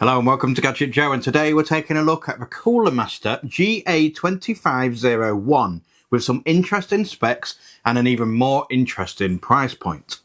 Hello and welcome to Gadget Joe, and today we're taking a look at the CoolerMaster GA2501 with some interesting specs and an even more interesting price point.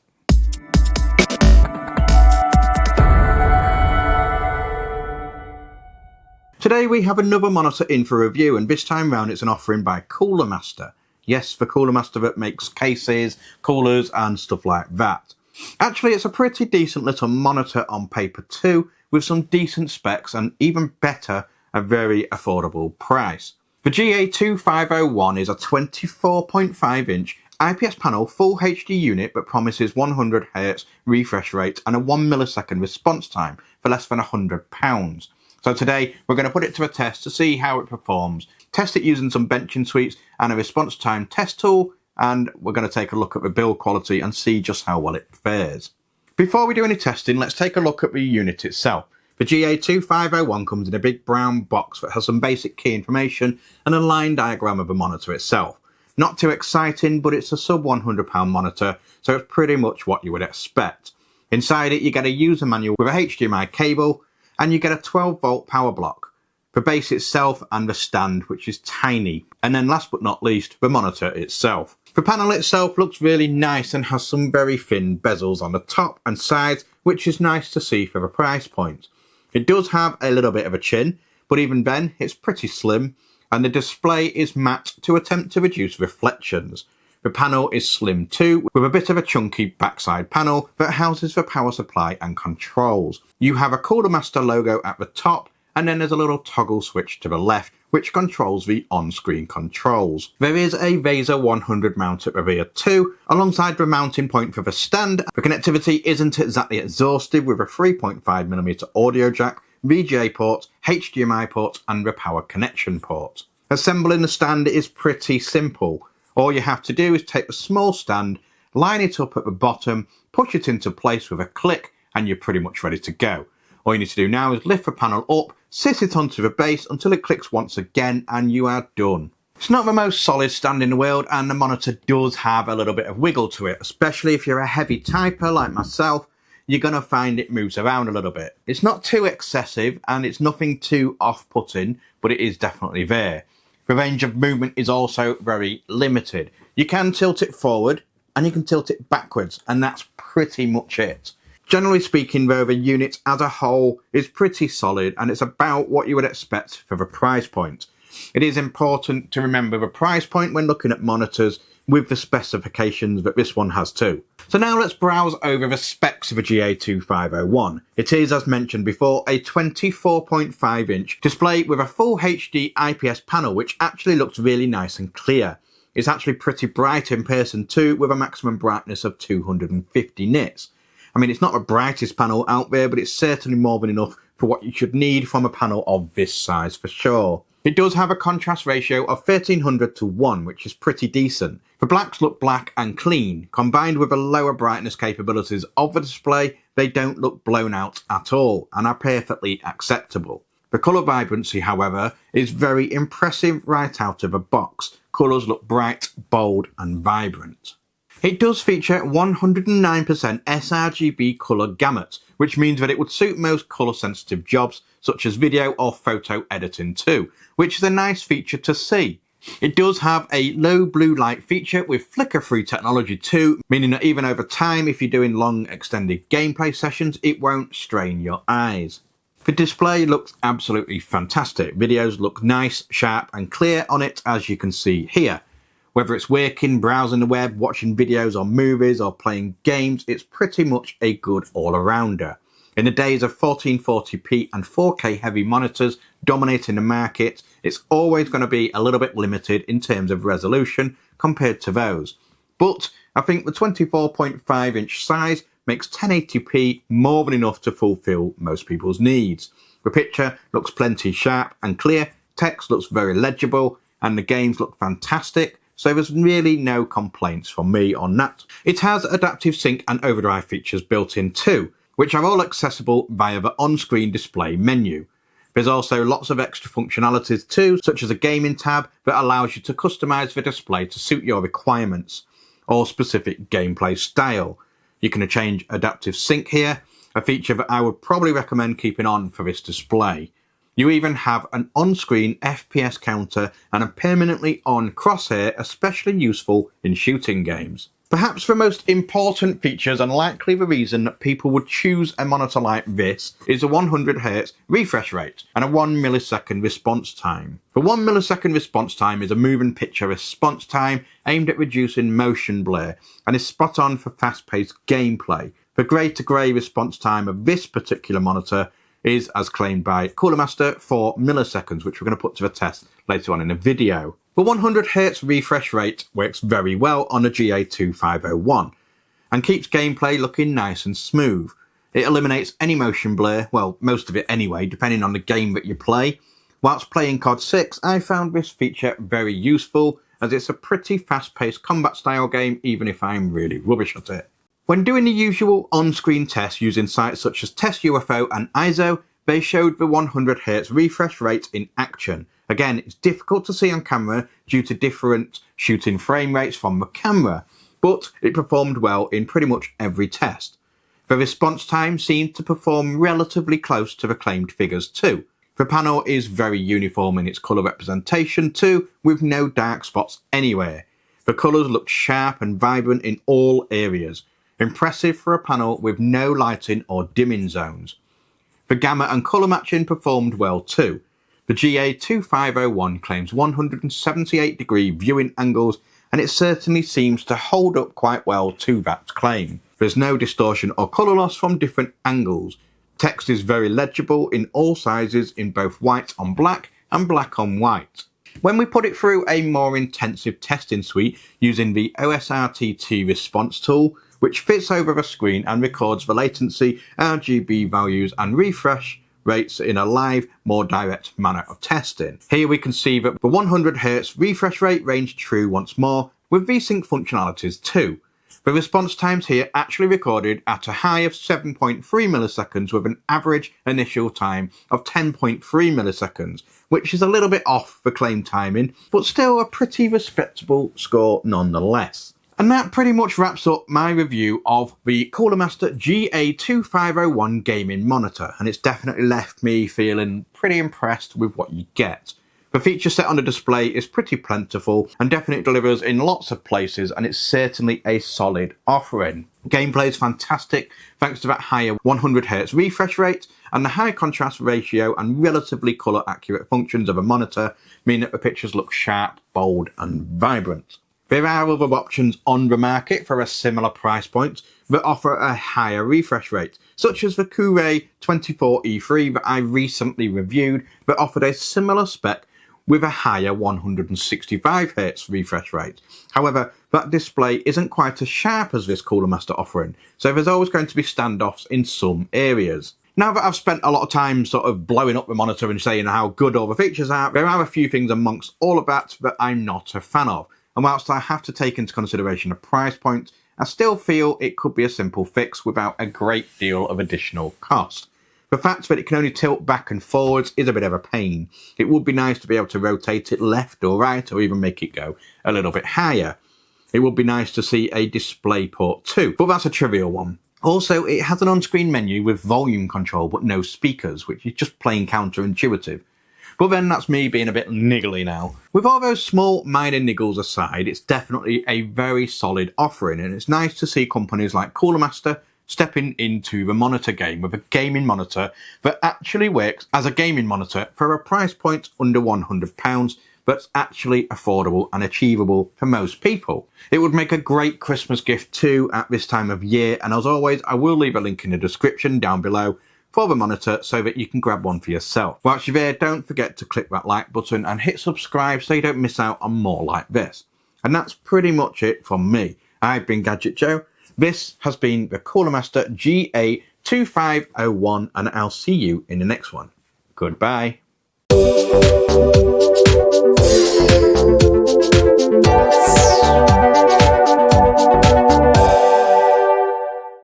Today we have another monitor in for review, and this time round it's an offering by CoolerMaster. Yes, the CoolerMaster that makes cases, coolers and stuff like that. Actually, it's a pretty decent little monitor on paper too, with some decent specs and even better, a very affordable price. The GA2501 is a 24.5 inch IPS panel full HD unit that promises 100Hz refresh rate and a 1 millisecond response time for less than £100. So today we're going to put it to a test to see how it performs, test it using some benching suites and a response time test tool, and we're going to take a look at the build quality and see just how well it fares. Before we do any testing, let's take a look at the unit itself. The GA2501 comes in a big brown box that has some basic key information and a line diagram of the monitor itself. Not too exciting, but it's a sub £100 monitor, so it's pretty much what you would expect. Inside it you get a user manual with a HDMI cable, and you get a 12-volt power block, the base itself and the stand, which is tiny. And then last but not least, the monitor itself. The panel itself looks really nice and has some very thin bezels on the top and sides, which is nice to see for the price point. It does have a little bit of a chin, but even then it's pretty slim, and the display is matte to attempt to reduce reflections. The panel is slim too, with a bit of a chunky backside panel that houses the power supply and controls. You have a CoolerMaster logo at the top, and then there's a little toggle switch to the left, which controls the on-screen controls. There is a VESA 100 mount at the rear too, alongside the mounting point for the stand. The connectivity isn't exactly exhaustive, with a 3.5mm audio jack, VGA ports, HDMI ports and the power connection port. Assembling the stand is pretty simple. All you have to do is take the small stand, line it up at the bottom, push it into place with a click, and you're pretty much ready to go. All you need to do now is lift the panel up, sit it onto the base until it clicks once again, and you are done. It's not the most solid stand in the world, and the monitor does have a little bit of wiggle to it, especially if you're a heavy typer like myself. You're going to find it moves around a little bit. It's not too excessive and it's nothing too off-putting, but it is definitely there. The range of movement is also very limited. You can tilt it forward and you can tilt it backwards, and that's pretty much it. Generally speaking though, the unit as a whole is pretty solid, and it's about what you would expect for the price point. It is important to remember the price point when looking at monitors, with the specifications that this one has too. So now let's browse over the specs of a GA2501. It is, as mentioned before, a 24.5 inch display with a full HD IPS panel, which actually looks really nice and clear. It's actually pretty bright in person too, with a maximum brightness of 250 nits. I mean, it's not the brightest panel out there, but it's certainly more than enough for what you should need from a panel of this size for sure. It does have a contrast ratio of 1300:1, which is pretty decent. The blacks look black and clean. Combined with the lower brightness capabilities of the display, they don't look blown out at all and are perfectly acceptable. The colour vibrancy, however, is very impressive right out of the box. Colours look bright, bold and vibrant. It does feature 109% sRGB colour gamut, which means that it would suit most colour sensitive jobs such as video or photo editing too, which is a nice feature to see. It does have a low blue light feature with flicker free technology too, meaning that even over time, if you're doing long extended gameplay sessions, it won't strain your eyes. The display looks absolutely fantastic. Videos look nice, sharp and clear on it, as you can see here. Whether it's working, browsing the web, watching videos or movies or playing games, it's pretty much a good all-arounder. In the days of 1440p and 4K heavy monitors dominating the market, it's always going to be a little bit limited in terms of resolution compared to those. But I think the 24.5 inch size makes 1080p more than enough to fulfill most people's needs. The picture looks plenty sharp and clear, text looks very legible, and the games look fantastic. So there's really no complaints from me on that. It has adaptive sync and overdrive features built in too, which are all accessible via the on-screen display menu. There's also lots of extra functionalities too, such as a gaming tab that allows you to customize the display to suit your requirements or specific gameplay style. You can change adaptive sync here, a feature that I would probably recommend keeping on for this display. You even have an on-screen FPS counter and a permanently on crosshair, especially useful in shooting games. Perhaps the most important features, and likely the reason that people would choose a monitor like this, is a 100Hz refresh rate and a 1 millisecond response time. The 1 millisecond response time is a moving picture response time aimed at reducing motion blur and is spot on for fast-paced gameplay. The grey-to-grey response time of this particular monitor is, as claimed by CoolerMaster, 4 milliseconds, which we're going to put to the test later on in the video. The 100Hz refresh rate works very well on a GA2501 and keeps gameplay looking nice and smooth. It eliminates any motion blur, well, most of it anyway, depending on the game that you play. Whilst playing COD 6, I found this feature very useful, as it's a pretty fast-paced combat style game, even if I'm really rubbish at it. When doing the usual on-screen tests using sites such as Test UFO and ISO, they showed the 100Hz refresh rate in action. Again, it's difficult to see on camera due to different shooting frame rates from the camera, but it performed well in pretty much every test. The response time seemed to perform relatively close to the claimed figures too. The panel is very uniform in its colour representation too, with no dark spots anywhere. The colours look sharp and vibrant in all areas. Impressive for a panel with no lighting or dimming zones. The gamma and colour matching performed well too. The GA2501 claims 178-degree viewing angles, and it certainly seems to hold up quite well to that claim. There's no distortion or colour loss from different angles. Text is very legible in all sizes in both white on black and black on white. When we put it through a more intensive testing suite using the OSRTT response tool, which fits over the screen and records the latency, RGB values and refresh rates in a live, more direct manner of testing. Here we can see that the 100Hz refresh rate ranged true once more, with VSync functionalities too. The response times here actually recorded at a high of 7.3 milliseconds with an average initial time of 10.3 milliseconds, which is a little bit off the claimed timing, but still a pretty respectable score nonetheless. And that pretty much wraps up my review of the CoolerMaster GA2501 gaming monitor, and it's definitely left me feeling pretty impressed with what you get. The feature set on the display is pretty plentiful and definitely delivers in lots of places, and it's certainly a solid offering. Gameplay is fantastic thanks to that higher 100Hz refresh rate, and the high contrast ratio and relatively colour accurate functions of a monitor mean that the pictures look sharp, bold and vibrant. There are other options on the market for a similar price point that offer a higher refresh rate, such as the CoolerMaster that I recently reviewed that offered a similar spec with a higher 165Hz refresh rate. However, that display isn't quite as sharp as this CoolerMaster offering, so there's always going to be standoffs in some areas. Now that I've spent a lot of time sort of blowing up the monitor and saying how good all the features are, there are a few things amongst all of that that I'm not a fan of. And whilst I have to take into consideration a price point, I still feel it could be a simple fix without a great deal of additional cost. The fact that it can only tilt back and forwards is a bit of a pain. It would be nice to be able to rotate it left or right, or even make it go a little bit higher. It would be nice to see a display port too, but that's a trivial one. Also, it has an on-screen menu with volume control but no speakers, which is just plain counterintuitive. But then that's me being a bit niggly now. With all those small minor niggles aside, it's definitely a very solid offering, and it's nice to see companies like CoolerMaster stepping into the monitor game with a gaming monitor that actually works as a gaming monitor for a price point under £100 that's actually affordable and achievable for most people. It would make a great Christmas gift too at this time of year, and as always I will leave a link in the description down below for the monitor so that you can grab one for yourself. Whilst you're there, don't forget to click that like button and hit subscribe so you don't miss out on more like this. And that's pretty much it from me. I've been Gadget Joe. This has been the CoolerMaster GA2501, and I'll see you in the next one. Goodbye.